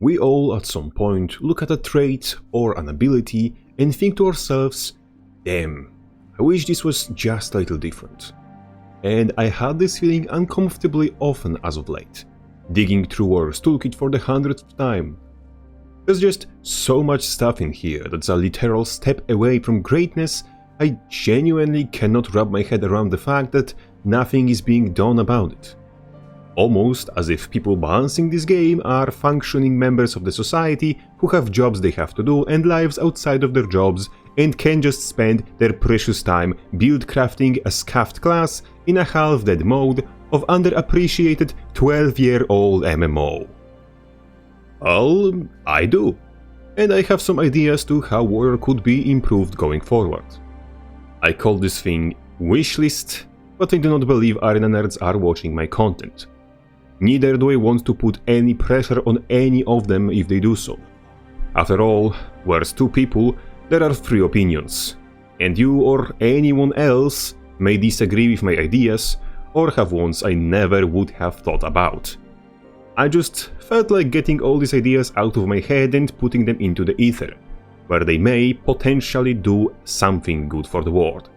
We all at some point look at a trait or an ability and think to ourselves, damn, I wish this was just a little different. And I had this feeling uncomfortably often as of late, digging through Warrior's Toolkit for the 100th time. There's just so much stuff in here that's a literal step away from greatness. I genuinely cannot wrap my head around the fact that nothing is being done about it. Almost as if people balancing this game are functioning members of the society who have jobs they have to do and lives outside of their jobs and can just spend their precious time build crafting a scuffed class in a half-dead mode of underappreciated 12-year-old MMO. Well, I do. And I have some ideas to how Warrior could be improved going forward. I call this thing wishlist, but I do not believe arena nerds are watching my content. Neither do I want to put any pressure on any of them if they do so. After all, where's two people, there are three opinions, and you or anyone else may disagree with my ideas or have ones I never would have thought about. I just felt like getting all these ideas out of my head and putting them into the ether, where they may potentially do something good for the world,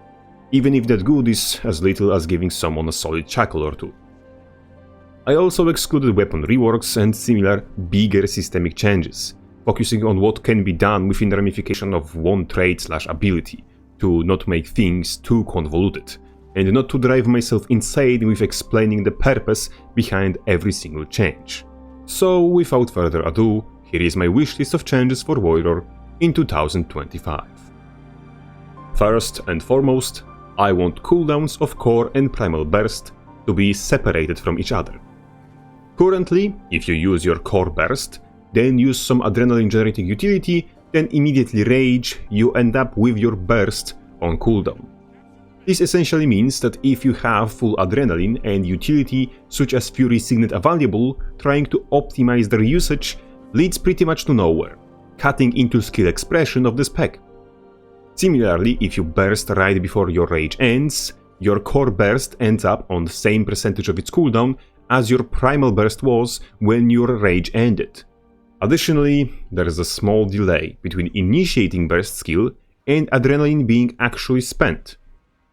even if that good is as little as giving someone a solid chuckle or two. I also excluded weapon reworks and similar bigger systemic changes, focusing on what can be done within the ramification of one trait/ability, to not make things too convoluted, and not to drive myself insane with explaining the purpose behind every single change. So without further ado, here is my wishlist of changes for Warrior in 2025. First and foremost, I want cooldowns of Core and Primal Burst to be separated from each other. Currently, if you use your Core Burst, then use some adrenaline generating utility, then immediately rage, you end up with your burst on cooldown. This essentially means that if you have full adrenaline and utility such as Fury Signet available, trying to optimize their usage leads pretty much to nowhere, cutting into skill expression of the spec. Similarly, if you burst right before your rage ends, your Core Burst ends up on the same percentage of its cooldown as your Primal Burst was when your rage ended. Additionally, there is a small delay between initiating burst skill and adrenaline being actually spent,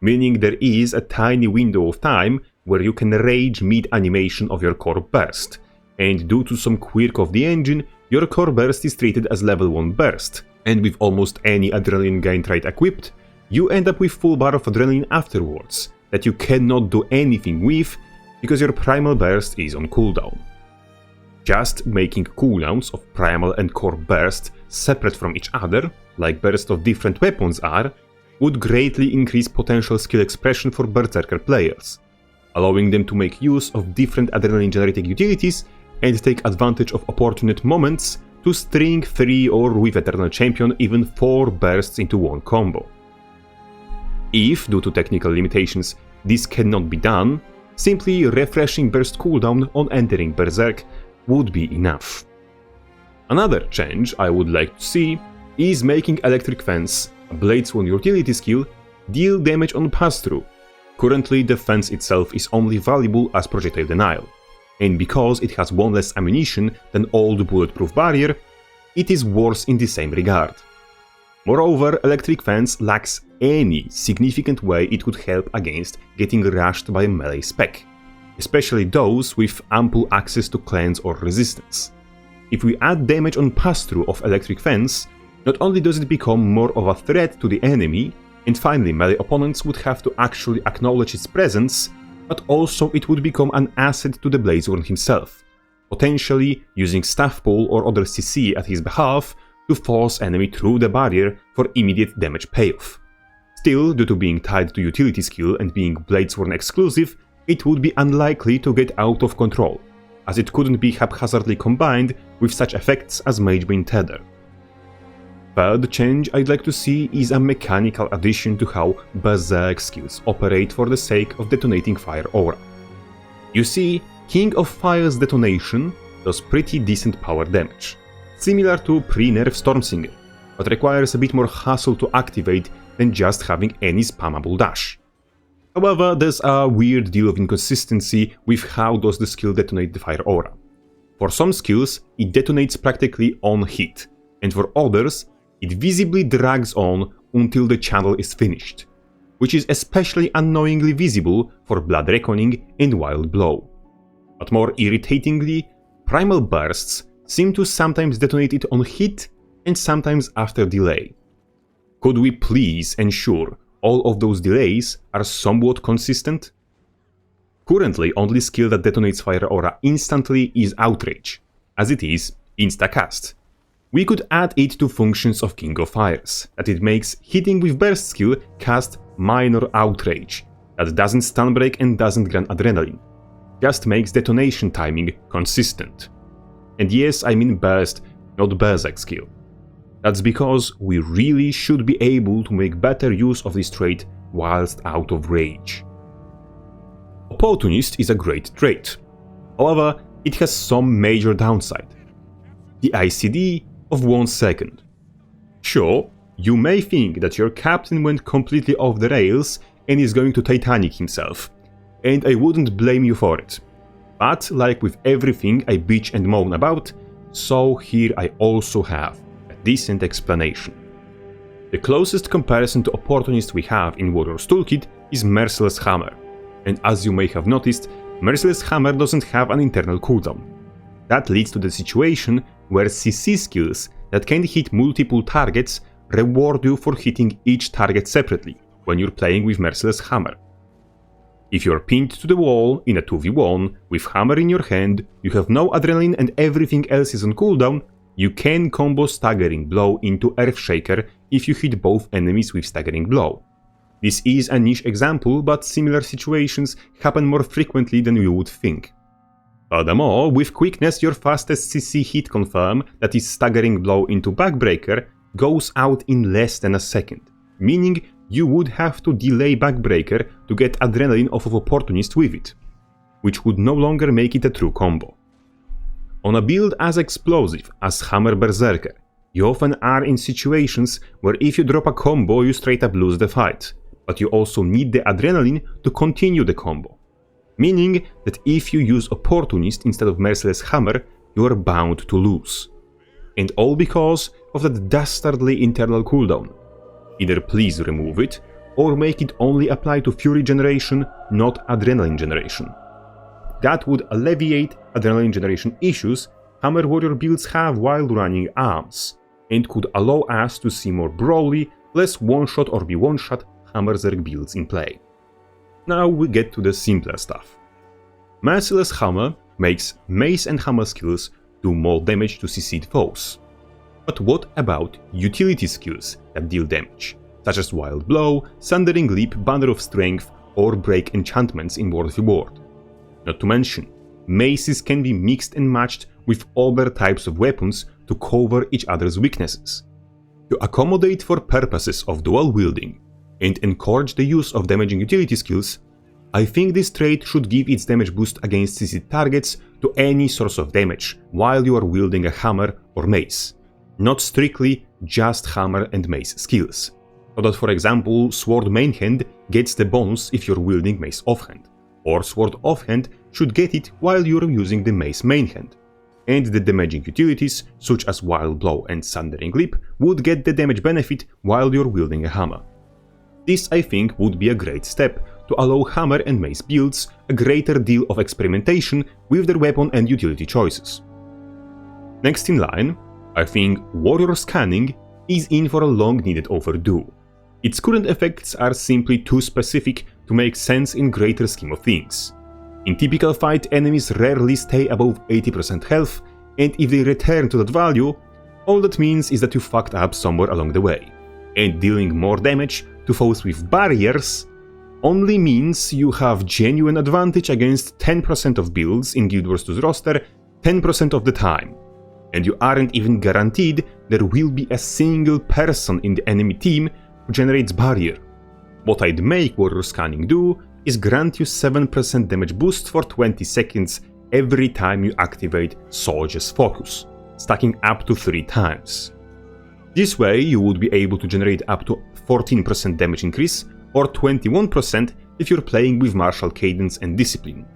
meaning there is a tiny window of time where you can rage mid-animation of your Core Burst, and due to some quirk of the engine, your Core Burst is treated as level 1 burst, and with almost any adrenaline gain trait equipped, you end up with full bar of adrenaline afterwards, that you cannot do anything with because your Primal Burst is on cooldown. Just making cooldowns of Primal and Core Burst separate from each other, like bursts of different weapons are, would greatly increase potential skill expression for Berserker players, allowing them to make use of different adrenaline generating utilities and take advantage of opportune moments to string 3 or with Eternal Champion even 4 bursts into one combo. If, due to technical limitations, this cannot be done, simply refreshing burst cooldown on entering Berserk would be enough. Another change I would like to see is making Electric Fence, a Bladesworn utility skill, deal damage on pass-through. Currently the fence itself is only valuable as projectile denial, and because it has one less ammunition than old Bulletproof Barrier, it is worse in the same regard. Moreover, Electric Fence lacks any significant way it could help against getting rushed by a melee spec, especially those with ample access to cleanse or resistance. If we add damage on pass-through of Electric Fence, not only does it become more of a threat to the enemy, and finally melee opponents would have to actually acknowledge its presence, but also it would become an asset to the Bladesworn himself, potentially using staff pull or other CC at his behalf to force enemy through the barrier for immediate damage payoff. Still, due to being tied to utility skill and being Bladesworn exclusive, it would be unlikely to get out of control, as it couldn't be haphazardly combined with such effects as Magebane Tether. Third change I'd like to see is a mechanical addition to how Berserk skills operate for the sake of detonating Fire Aura. You see, King of Fire's detonation does pretty decent power damage, similar to pre-nerf Stormsinger, but requires a bit more hassle to activate than just having any spammable dash. However, there's a weird deal of inconsistency with how does the skill detonate the Fire Aura. For some skills, it detonates practically on hit, and for others, it visibly drags on until the channel is finished, which is especially annoyingly visible for Blood Reckoning and Wild Blow. But more irritatingly, Primal Bursts seem to sometimes detonate it on hit and sometimes after delay. Could we please ensure all of those delays are somewhat consistent? Currently, only skill that detonates Fire Aura instantly is Outrage, as it is instacast. We could add it to functions of King of Fires, that it makes hitting with burst skill cast minor outrage, that doesn't stun break and doesn't grant adrenaline, just makes detonation timing consistent. And yes, I mean burst, not berserk skill. That's because we really should be able to make better use of this trait whilst out of rage. Opportunist is a great trait, however, it has some major downside. The ICD of 1 second. Sure, you may think that your captain went completely off the rails and is going to Titanic himself, and I wouldn't blame you for it. But like with everything I bitch and moan about, so here I also have a decent explanation. The closest comparison to Opportunist we have in Warrior's Toolkit is Merciless Hammer, and as you may have noticed, Merciless Hammer doesn't have an internal cooldown. That leads to the situation where CC skills that can hit multiple targets reward you for hitting each target separately when you're playing with Merciless Hammer. If you're pinned to the wall in a 2v1 with Hammer in your hand, you have no adrenaline and everything else is on cooldown, you can combo Staggering Blow into Earthshaker if you hit both enemies with Staggering Blow. This is a niche example, but similar situations happen more frequently than you would think. Furthermore, with quickness your fastest CC hit confirm, that is Staggering Blow into Backbreaker, goes out in less than a second, meaning you would have to delay Backbreaker to get adrenaline off of Opportunist with it, which would no longer make it a true combo. On a build as explosive as Hammer Berserker, you often are in situations where if you drop a combo you straight up lose the fight, but you also need the adrenaline to continue the combo. Meaning that if you use Opportunist instead of Merciless Hammer, you are bound to lose. And all because of that dastardly internal cooldown. Either please remove it, or make it only apply to Fury generation, not Adrenaline generation. That would alleviate Adrenaline generation issues Hammer Warrior builds have while running arms, and could allow us to see more brawly, less one-shot or be one-shot Hammer Zerg builds in play. Now we get to the simpler stuff. Merciless Hammer makes Mace and Hammer skills do more damage to CC'd foes. But what about utility skills that deal damage, such as Wild Blow, Sundering Leap, Banner of Strength, or break enchantments in World of Reward? Not to mention, maces can be mixed and matched with other types of weapons to cover each other's weaknesses. To accommodate for purposes of dual wielding and encourage the use of damaging utility skills, I think this trait should give its damage boost against CC targets to any source of damage while you are wielding a hammer or mace, not strictly just hammer and mace skills, so that for example sword mainhand gets the bonus if you're wielding mace offhand, or sword offhand should get it while you're using the mace mainhand, and the damaging utilities such as Wild Blow and Sundering Leap would get the damage benefit while you're wielding a hammer. This I think would be a great step to allow hammer and mace builds a greater deal of experimentation with their weapon and utility choices. Next in line, I think Warrior Scanning is in for a long needed overdue. Its current effects are simply too specific to make sense in greater scheme of things. In typical fight, enemies rarely stay above 80% health, and if they return to that value, all that means is that you fucked up somewhere along the way, and dealing more damage to foes with barriers only means you have genuine advantage against 10% of builds in Guild Wars 2's roster 10% of the time, and you aren't even guaranteed there will be a single person in the enemy team who generates barrier. What I'd make Warrior Scanning do is grant you 7% damage boost for 20 seconds every time you activate Soldier's Focus, stacking up to 3 times. This way you would be able to generate up to 14% damage increase or 21% if you're playing with Martial Cadence and Discipline.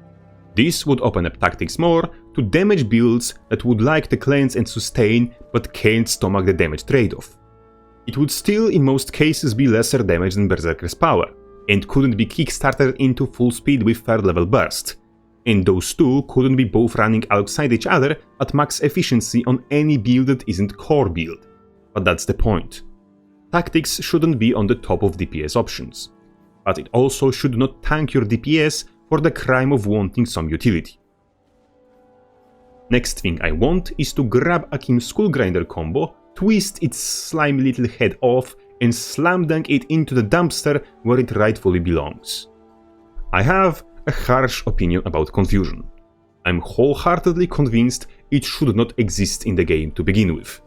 This would open up tactics more to damage builds that would like to cleanse and sustain but can't stomach the damage trade-off. It would still in most cases be lesser damage than Berserker's power, and couldn't be kickstarted into full speed with 3rd level burst, and those two couldn't be both running alongside each other at max efficiency on any build that isn't core build. But that's the point. Tactics shouldn't be on the top of DPS options, but it also should not tank your DPS for the crime of wanting some utility. Next thing I want is to grab Akim's Skull Grinder combo, twist its slimy little head off, and slam dunk it into the dumpster where it rightfully belongs. I have a harsh opinion about confusion. I'm wholeheartedly convinced it should not exist in the game to begin with.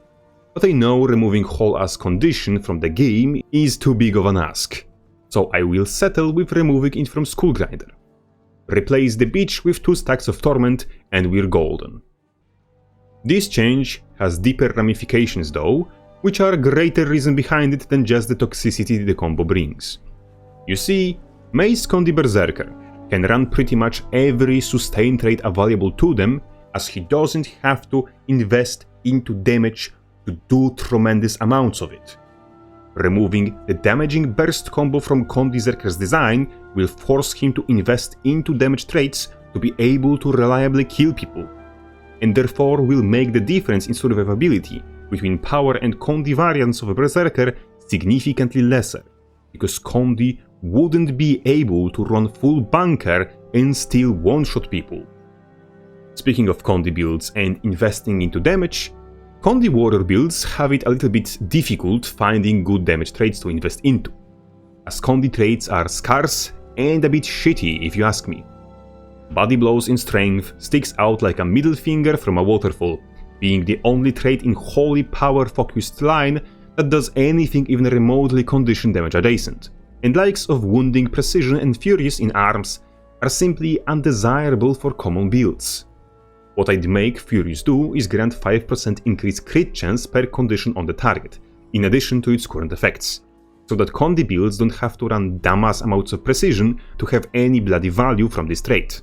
But I know removing whole ass condition from the game is too big of an ask, so I will settle with removing it from Skull Grinder. Replace the bitch with 2 stacks of Torment and we're golden. This change has deeper ramifications though, which are a greater reason behind it than just the toxicity the combo brings. You see, Mace Condi Berserker can run pretty much every sustain trait available to them, as he doesn't have to invest into damage to do tremendous amounts of it. Removing the damaging burst combo from Condi Berserker's design will force him to invest into damage traits to be able to reliably kill people, and therefore will make the difference in survivability between power and Condi variants of a Berserker significantly lesser, because Condi wouldn't be able to run full bunker and still one-shot people. Speaking of Condi builds and investing into damage, Condi warrior builds have it a little bit difficult finding good damage traits to invest into, as Condi traits are scarce and a bit shitty if you ask me. Body blows in strength sticks out like a middle finger from a waterfall, being the only trait in wholly power-focused line that does anything even remotely condition damage adjacent, and likes of Wounding Precision and Furious in arms are simply undesirable for common builds. What I'd make Furious do is grant 5% increased crit chance per condition on the target, in addition to its current effects, so that Condi builds don't have to run dumbass amounts of precision to have any bloody value from this trait.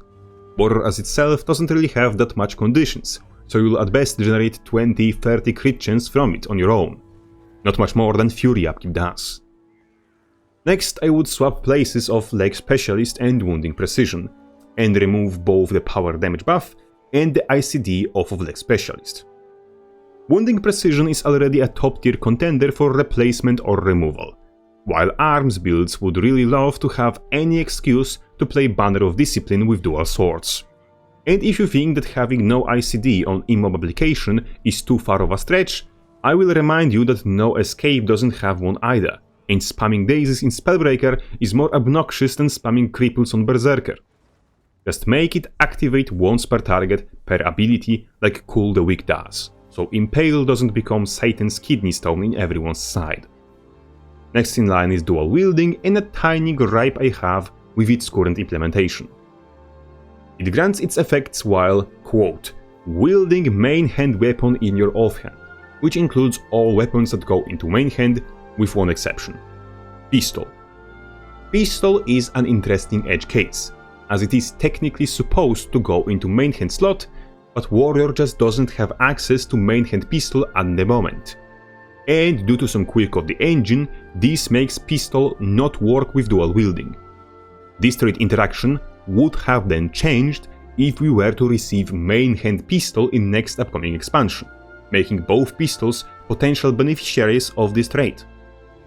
Warrior as itself doesn't really have that much conditions, so you'll at best generate 20-30 crit chance from it on your own. Not much more than Fury upkeep does. Next, I would swap places of Leg Specialist and Wounding Precision, and remove both the power damage buff and the ICD off of Leg Specialist. Wounding Precision is already a top tier contender for replacement or removal, while arms builds would really love to have any excuse to play Banner of Discipline with dual swords. And if you think that having no ICD on immob application is too far of a stretch, I will remind you that No Escape doesn't have one either, and spamming daisies in Spellbreaker is more obnoxious than spamming cripples on Berserker. Just make it activate once per target per ability like Cool the Weak does, so Impale doesn't become Satan's kidney stone in everyone's side. Next in line is dual wielding, and a tiny gripe I have with its current implementation. It grants its effects while, quote, wielding main hand weapon in your offhand, which includes all weapons that go into main hand with one exception: pistol. Pistol is an interesting edge case, as it is technically supposed to go into main hand slot, but Warrior just doesn't have access to main hand pistol at the moment. And due to some quirk of the engine, this makes pistol not work with dual wielding. This trait interaction would have then changed if we were to receive main hand pistol in next upcoming expansion, making both pistols potential beneficiaries of this trait.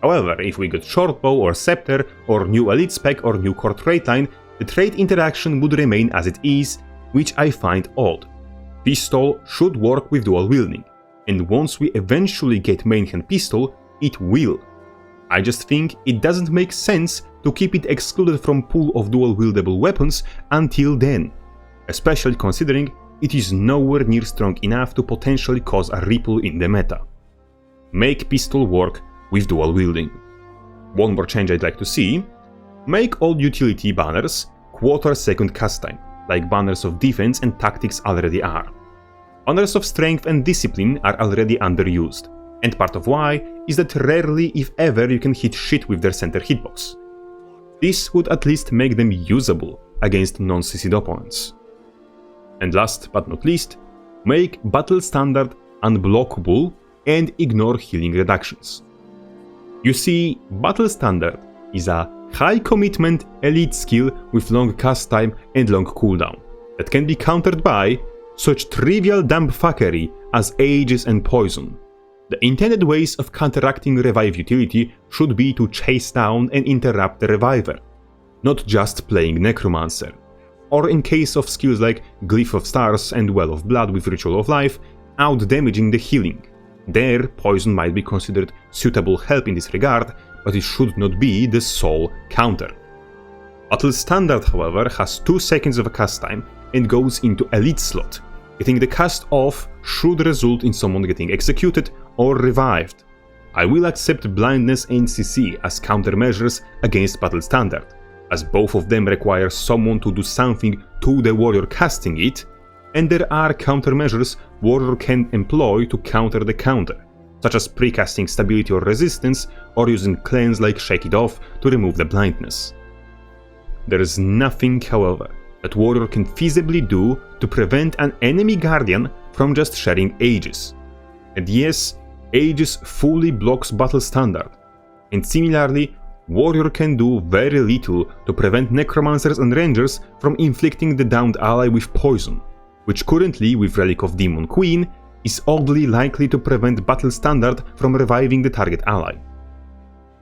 However, if we got shortbow or scepter or new elite spec or new core trait line, the trait interaction would remain as it is, which I find odd. Pistol should work with dual wielding, and once we eventually get main hand pistol, it will. I just think it doesn't make sense to keep it excluded from pool of dual wieldable weapons until then, especially considering it is nowhere near strong enough to potentially cause a ripple in the meta. Make pistol work with dual wielding. One more change I'd like to see: make all utility banners quarter-second cast time, like banners of defense and tactics already are. Banners of strength and discipline are already underused, and part of why is that rarely if ever you can hit shit with their center hitbox. This would at least make them usable against non-CC'd opponents. And last but not least, make battle standard unblockable and ignore healing reductions. You see, battle standard is a high commitment elite skill with long cast time and long cooldown that can be countered by such trivial dumb fuckery as ages and poison. The intended ways of counteracting revive utility should be to chase down and interrupt the reviver, not just playing necromancer. Or in case of skills like Glyph of Stars and Well of Blood with Ritual of Life, out-damaging the healing. There, poison might be considered suitable help in this regard, but it should not be the sole counter. Battle Standard, however, has 2 seconds of a cast time and goes into Elite slot. Getting the cast off should result in someone getting executed or revived. I will accept Blindness and CC as countermeasures against Battle Standard, as both of them require someone to do something to the warrior casting it, and there are countermeasures warrior can employ to counter the counter, such as precasting stability or resistance, or using cleanse like Shake It Off to remove the blindness. There is nothing, however, that warrior can feasibly do to prevent an enemy guardian from just sharing Aegis. And yes, Aegis fully blocks battle standard, and similarly, warrior can do very little to prevent necromancers and rangers from inflicting the downed ally with poison, which currently with Relic of Demon Queen is oddly likely to prevent battle standard from reviving the target ally.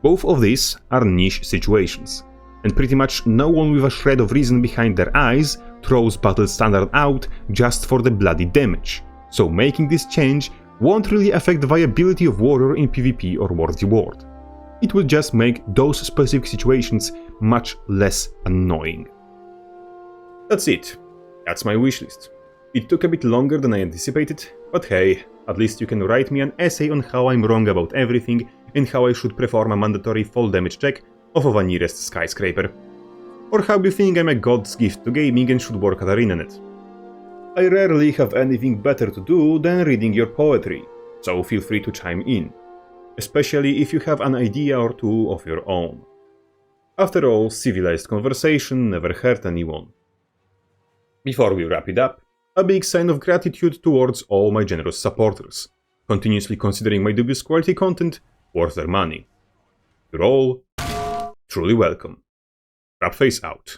Both of these are niche situations, and pretty much no one with a shred of reason behind their eyes throws battle standard out just for the bloody damage, so making this change won't really affect the viability of warrior in PvP or World Reward. It will just make those specific situations much less annoying. That's it. That's my wishlist. It took a bit longer than I anticipated, but hey, at least you can write me an essay on how I'm wrong about everything and how I should perform a mandatory fall damage check off of a nearest skyscraper. Or how you think I'm a god's gift to gaming and should work at ArenaNet. I rarely have anything better to do than reading your poetry, so feel free to chime in, especially if you have an idea or two of your own. After all, civilized conversation never hurt anyone. Before we wrap it up, a big sign of gratitude towards all my generous supporters, continuously considering my dubious quality content worth their money. You're all truly welcome. Rapface out.